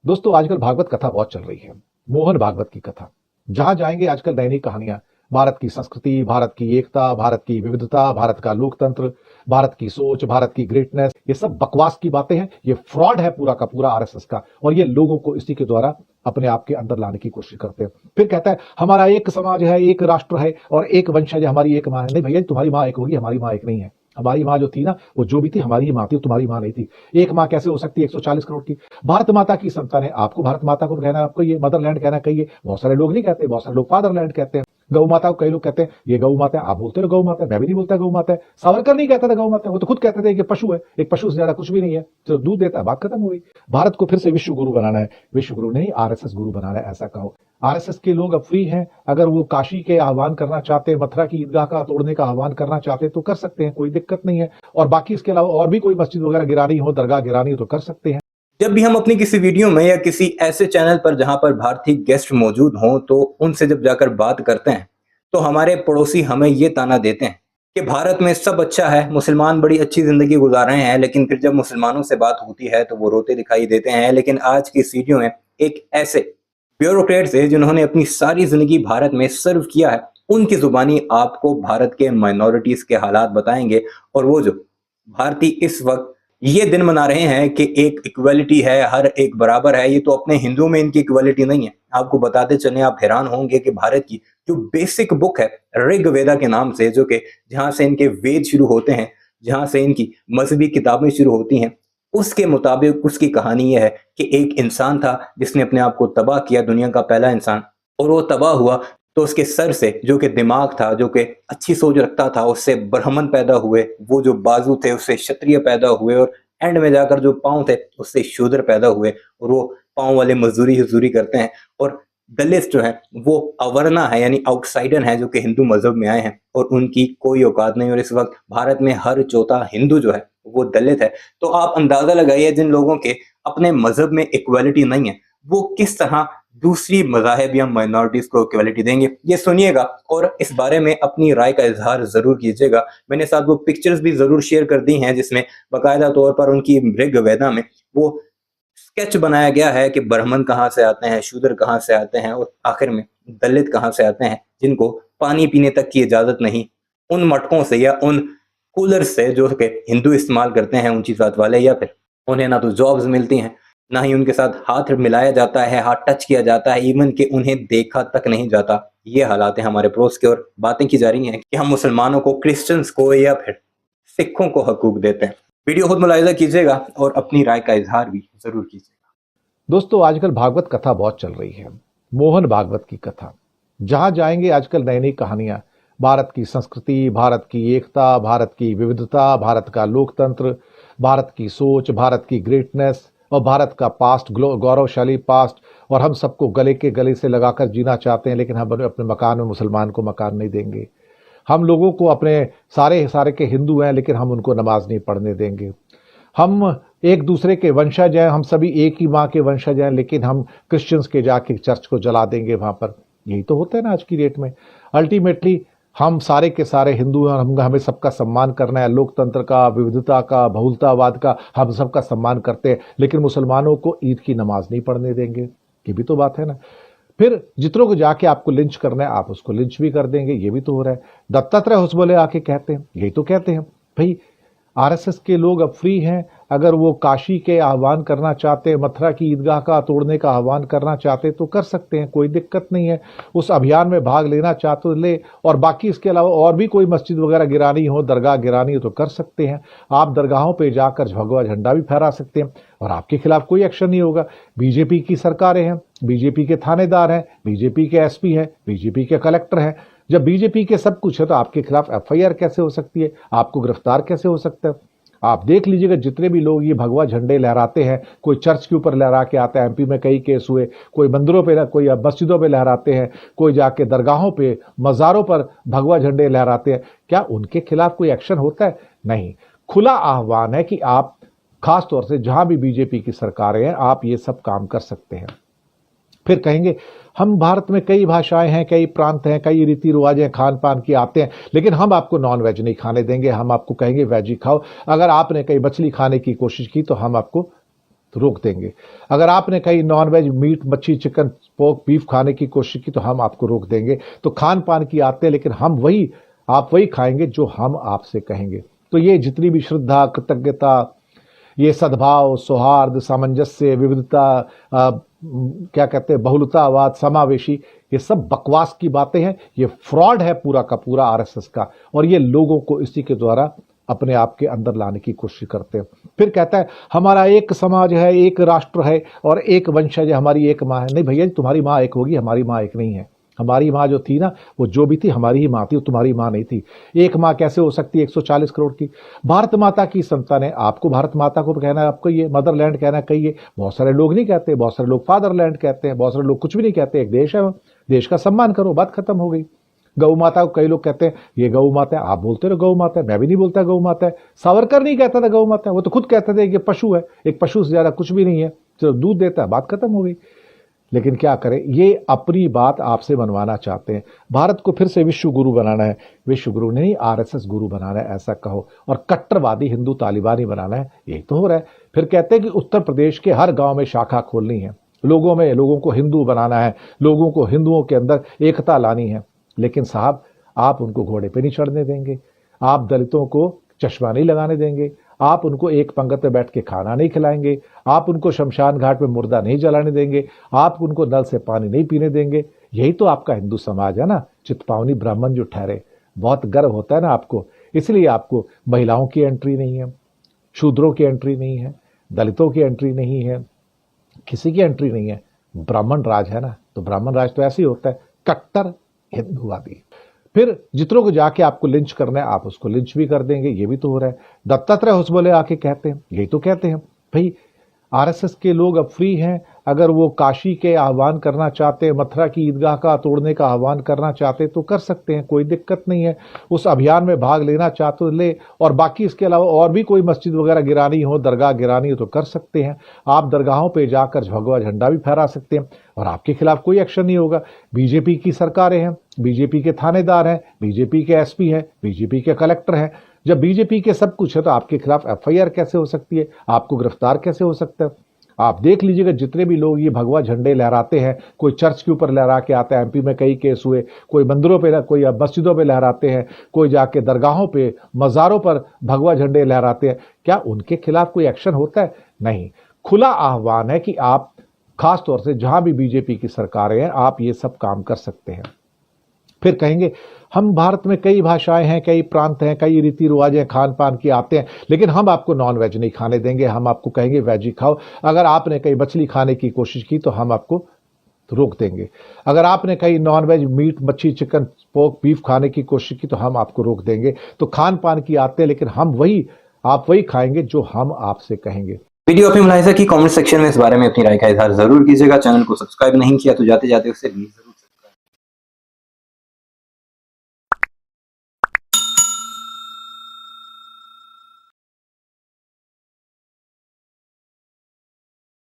दोस्तों आजकल भागवत कथा बहुत चल रही है। मोहन भागवत की कथा। जहां जाएंगे आजकल नई नई कहानियां। भारत की संस्कृति, भारत की एकता, भारत की विविधता, भारत का लोकतंत्र, भारत की सोच, भारत की ग्रेटनेस, ये सब बकवास की बातें हैं। ये फ्रॉड है पूरा का पूरा आरएसएस का। और ये लोगों को इसी के द्वारा अपने आप के अंदर लाने की कोशिश करते हैं। फिर कहता है हमारा एक समाज है, एक राष्ट्र है और एक वंशज है, हमारी एक मां है। नहीं भैया, तुम्हारी मां एक होगी, हमारी मां एक नहीं है। हमारी मां जो थी ना, वो जो भी थी हमारी ही मां थी, तुम्हारी मां नहीं थी। एक मां कैसे हो सकती है 140 करोड़ की? भारत माता की संतान है। आपको भारत माता को कहना, आपको ये मदरलैंड कहना कहिए। बहुत सारे लोग नहीं कहते, बहुत सारे लोग फादरलैंड कहते हैं। गौ माता को कई लोग कहते हैं ये गौ माता है। आप बोलते हो गौ माता है, मैं भी नहीं बोलता गौ माता है। सावरकर नहीं कहता था गौ माता है, वो तो खुद कहते थे कि पशु है। एक पशु से ज्यादा कुछ भी नहीं है, तो दूध देता है, बात खत्म हो गई। भारत को फिर से विश्व गुरु बनाना है। विश्व गुरु नहीं, आरएसएस गुरु बनाना है, ऐसा कहो। आरएसएस के लोग अब फ्री हैं। अगर वो काशी के आह्वान करना चाहते हैं, मथुरा की ईदगाह का तोड़ने का आह्वान करना चाहते हैं तो कर सकते हैं, कोई दिक्कत नहीं है। और बाकी इसके अलावा और भी कोई मस्जिद वगैरह गिरानी हो, दरगाह गिरानी हो तो कर सकते हैं। जब भी हम अपनी किसी वीडियो में या किसी ऐसे चैनल पर जहां पर भारतीय गेस्ट मौजूद हों तो उनसे जब जाकर बात करते हैं तो हमारे पड़ोसी हमें ये ताना देते हैं कि भारत में सब अच्छा है, मुसलमान बड़ी अच्छी जिंदगी गुजार रहे हैं। लेकिन फिर जब मुसलमानों से बात होती है तो वो रोते दिखाई देते हैं। लेकिन आज की इस वीडियो में एक ऐसे ब्यूरोक्रेट से जिन्होंने अपनी सारी जिंदगी भारत में सर्व किया है, उनकी जुबानी आपको भारत के माइनॉरिटीज के हालात बताएंगे। और वो जो भारतीय इस वक्त ये दिन मना रहे हैं कि एक इक्वलिटी है, हर एक बराबर है, ये तो अपने हिंदुओं में इनकी इक्वलिटी नहीं है। आपको बताते चले, आप हैरान होंगे कि भारत की जो बेसिक बुक है ऋग्वेदा के नाम से, जो कि जहां से इनके वेद शुरू होते हैं, जहां से इनकी मजहबी किताबें शुरू होती हैं, उसके मुताबिक उसकी कहानी यह है कि एक इंसान था जिसने अपने आप को तबाह किया, दुनिया का पहला इंसान। और वो तबाह हुआ तो उसके सर से, जो कि दिमाग था, जो कि अच्छी सोच रखता था, उससे ब्राह्मण पैदा हुए। वो जो बाजू थे उससे क्षत्रिय पैदा हुए। और एंड में जाकर जो पांव थे उससे शूद्र पैदा हुए। और वो पांव वाले मजदूरी हजूरी करते हैं। और दलित जो है वो अवर्णा है, यानी आउटसाइडर है, जो कि हिंदू मजहब में आए हैं और उनकी कोई औकात नहीं। और इस वक्त भारत में हर चौथा हिंदू जो है वो दलित है। तो आप अंदाजा लगाइए, जिन लोगों के अपने मजहब में इक्वालिटी नहीं है वो किस तरह दूसरी मज़ाहिब या माइनॉरिटीज को इक्वालिटी देंगे। ये सुनिएगा और इस बारे में अपनी राय का इजहार जरूर कीजिएगा। मैंने साथ वो पिक्चर्स भी जरूर शेयर कर दी हैं जिसमें बाकायदा तौर पर उनकी ऋग्वेदा में वो स्केच बनाया गया है कि ब्राह्मण कहाँ से आते हैं, शूद्र कहाँ से आते हैं और आखिर में दलित कहाँ से आते हैं, जिनको पानी पीने तक की इजाजत नहीं उन मटकों से या उन कूलर से जो कि हिंदू इस्तेमाल करते हैं ऊंची जात वाले। या फिर उन्हें ना तो जॉब्स मिलती हैं, ना ही उनके साथ हाथ मिलाया जाता है, हाथ टच किया जाता है, इवन कि उन्हें देखा तक नहीं जाता। ये हालात है हमारे पड़ोस के। और बातें की जा रही हैं कि हम मुसलमानों को, क्रिश्चियंस को या फिर सिखों को हकूक देते हैं। वीडियो खुद मुलाहिजा कीजिएगा और अपनी राय का इजहार भी जरूर कीजिएगा। दोस्तों आजकल भागवत कथा बहुत चल रही है। मोहन भागवत की कथा। जहां जाएंगे आजकल नई नई कहानियां। भारत की संस्कृति, भारत की एकता, भारत की विविधता, भारत का लोकतंत्र, भारत की सोच, भारत की ग्रेटनेस और भारत का पास्ट, गौरवशाली पास्ट। और हम सबको गले के गले से लगाकर जीना चाहते हैं, लेकिन हम अपने मकान में मुसलमान को मकान नहीं देंगे। हम लोगों को अपने सारे के हिंदू हैं, लेकिन हम उनको नमाज नहीं पढ़ने देंगे। हम एक दूसरे के वंशज हैं, हम सभी एक ही माँ के वंशज हैं, लेकिन हम क्रिश्चियंस के जाके चर्च को जला देंगे वहां पर। यही तो होता है ना आज की डेट में। अल्टीमेटली हम सारे के सारे हिंदू हैं, हमें सबका सम्मान करना है। लोकतंत्र का, विविधता का, बहुलतावाद का हम सबका सम्मान करते हैं, लेकिन मुसलमानों को ईद की नमाज नहीं पढ़ने देंगे। ये भी तो बात है ना। फिर जितनों को जाके आपको लिंच करना है, आप उसको लिंच भी कर देंगे। ये भी तो हो रहा है। दत्तात्रेय हुस्बोले आके कहते हैं, यही तो कहते हैं भाई आरएसएस के लोग अब फ्री हैं। अगर वो काशी के आह्वान करना चाहते, मथुरा की ईदगाह का तोड़ने का आह्वान करना चाहते तो कर सकते हैं, कोई दिक्कत नहीं है। उस अभियान में भाग लेना चाहते तो ले। और बाकी इसके अलावा और भी कोई मस्जिद वगैरह गिरानी हो, दरगाह गिरानी हो तो कर सकते हैं। आप दरगाहों पे जाकर भगवा झंडा भी फहरा सकते हैं और आपके खिलाफ कोई एक्शन नहीं होगा। बीजेपी की सरकारें हैं, बीजेपी के थानेदार हैं, बीजेपी के एसपी हैं, बीजेपी के कलेक्टर हैं। जब बीजेपी के सब कुछ है तो आपके खिलाफ एफआईआर कैसे हो सकती है, आपको गिरफ्तार कैसे हो सकता है? आप देख लीजिएगा जितने भी लोग ये भगवा झंडे लहराते हैं, कोई चर्च के ऊपर लहरा के आता है, एमपी में कई केस हुए, कोई मंदिरों पे, कोई मस्जिदों पे लहराते हैं, कोई जाके दरगाहों पे, मज़ारों पर भगवा झंडे लहराते हैं। क्या उनके खिलाफ कोई एक्शन होता है? नहीं। खुला आह्वान है कि आप खास तौर से जहां भी बीजेपी की सरकारें हैं, आप ये सब काम कर सकते हैं। फिर कहेंगे हम भारत में कई भाषाएं हैं, कई प्रांत हैं, कई रीति रिवाज हैं, खान पान की आते हैं, लेकिन हम आपको नॉन वेज नहीं खाने देंगे। हम आपको कहेंगे वेज ही खाओ। अगर आपने कहीं मछली खाने की कोशिश की तो हम आपको तो रोक देंगे। अगर आपने कहीं नॉनवेज मीट मच्छी चिकन पोर्क बीफ खाने की कोशिश की तो हम आपको रोक देंगे। तो खान पान की आते लेकिन आप वही खाएंगे जो हम आपसे कहेंगे। तो ये जितनी भी श्रद्धा कृतज्ञता, ये सद्भाव सौहार्द सामंजस्य विविधता, क्या कहते हैं बहुलतावाद समावेशी, ये सब बकवास की बातें हैं। ये फ्रॉड है पूरा का पूरा आरएसएस का, और ये लोगों को इसी के द्वारा अपने आप के अंदर लाने की कोशिश करते हैं। फिर कहता है हमारा एक समाज है, एक राष्ट्र है और एक वंशज है, हमारी एक माँ है। नहीं भैया, तुम्हारी माँ एक होगी, हमारी माँ एक नहीं है। हमारी माँ जो थी ना, वो जो भी थी हमारी ही माँ थी, वो तुम्हारी माँ नहीं थी। एक माँ कैसे हो सकती है 140 करोड़ की? भारत माता की संतान है। आपको भारत माता को कहना है, आपको ये मदरलैंड कहना कहिए। बहुत सारे लोग नहीं कहते, बहुत सारे लोग फादरलैंड कहते हैं, बहुत सारे लोग कुछ भी नहीं कहते। एक देश है, देश का सम्मान करो, बात खत्म हो गई। गौ माता को कई लोग कहते हैं ये गौ माता है, आप बोलते रहो गौ माता है, मैं भी नहीं बोलता गौ माता है। सावरकर नहीं कहता था गौ माता है, वो तो खुद कहते थे कि पशु है, एक पशु से ज्यादा कुछ भी नहीं है, सिर्फ दूध देता है, बात खत्म हो गई। लेकिन क्या करें, ये अपनी बात आपसे बनवाना चाहते हैं। भारत को फिर से विश्व गुरु बनाना है, विश्व गुरु नहीं आरएसएस गुरु बनाना है ऐसा कहो, और कट्टरवादी हिंदू तालिबानी बनाना है, यही तो हो रहा है। फिर कहते हैं कि उत्तर प्रदेश के हर गांव में शाखा खोलनी है, लोगों को हिंदू बनाना है, लोगों को हिंदुओं के अंदर एकता लानी है। लेकिन साहब, आप उनको घोड़े पे नहीं चढ़ने देंगे, आप दलितों को चश्मा नहीं लगाने देंगे, आप उनको एक पंगत में बैठ के खाना नहीं खिलाएंगे, आप उनको शमशान घाट में मुर्दा नहीं जलाने देंगे, आप उनको नल से पानी नहीं पीने देंगे। यही तो आपका हिंदू समाज है ना, चितपावनी ब्राह्मण जो ठहरे। बहुत गर्व होता है ना आपको, इसलिए आपको महिलाओं की एंट्री नहीं है, शूद्रों की एंट्री नहीं है, दलितों की एंट्री नहीं है, किसी की एंट्री नहीं है। ब्राह्मण राज है ना, तो ब्राह्मण राज तो ऐसे ही होता है, कट्टर हिंदूवादी। फिर जितनों को जाके आपको लिंच करना है, आप उसको लिंच भी कर देंगे, ये भी तो हो रहा है। दत्तात्रेय होसबोले आके कहते हैं, यही तो कहते हैं भाई आरएसएस के लोग अब फ्री हैं। अगर वो काशी के आह्वान करना चाहते हैं, मथुरा की ईदगाह का तोड़ने का आह्वान करना चाहते तो कर सकते हैं, कोई दिक्कत नहीं है। उस अभियान में भाग लेना चाहते तो ले, और बाकी इसके अलावा और भी कोई मस्जिद वगैरह गिरानी हो, दरगाह गिरानी हो तो कर सकते हैं। आप दरगाहों पे जाकर भगवा झंडा भी फहरा सकते हैं और आपके खिलाफ कोई एक्शन नहीं होगा। बीजेपी की सरकारें हैं, बीजेपी के थानेदार हैं, बीजेपी के एसपी हैं, बीजेपी के कलेक्टर हैं। जब बीजेपी के सब कुछ है तो आपके खिलाफ एफआईआर कैसे हो सकती है, आपको गिरफ्तार कैसे हो सकता है? आप देख लीजिएगा जितने भी लोग ये भगवा झंडे लहराते हैं, कोई चर्च के ऊपर लहरा के आता है, एमपी में कई केस हुए, कोई मंदिरों पे, कोई मस्जिदों पे लहराते हैं, कोई जाके दरगाहों पे मज़ारों पर भगवा झंडे लहराते हैं। क्या उनके खिलाफ कोई एक्शन होता है? नहीं। खुला आह्वान है कि आप खास तौर से जहां भी बीजेपी की सरकारें हैं, आप ये सब काम कर सकते हैं। फिर कहेंगे हम भारत में कई भाषाएं हैं, कई प्रांत हैं, कई रीति रिवाज हैं, खान पान की आते हैं, लेकिन हम आपको नॉन वेज नहीं खाने देंगे, हम आपको कहेंगे वेज ही खाओ। अगर आपने कहीं मछली खाने की कोशिश की तो हम आपको रोक देंगे। अगर आपने कहीं नॉन वेज मीट मच्छी चिकन पोर्क बीफ खाने की कोशिश की तो हम आपको रोक देंगे। तो खान पान की आते हैं लेकिन आप वही खाएंगे जो हम आपसे कहेंगे। वीडियो अपनी मुलाहिजा की कमेंट सेक्शन में इस बारे में अपनी राय का इजहार जरूर कीजिएगा। चैनल को सब्सक्राइब नहीं किया तो जाते जाते उससे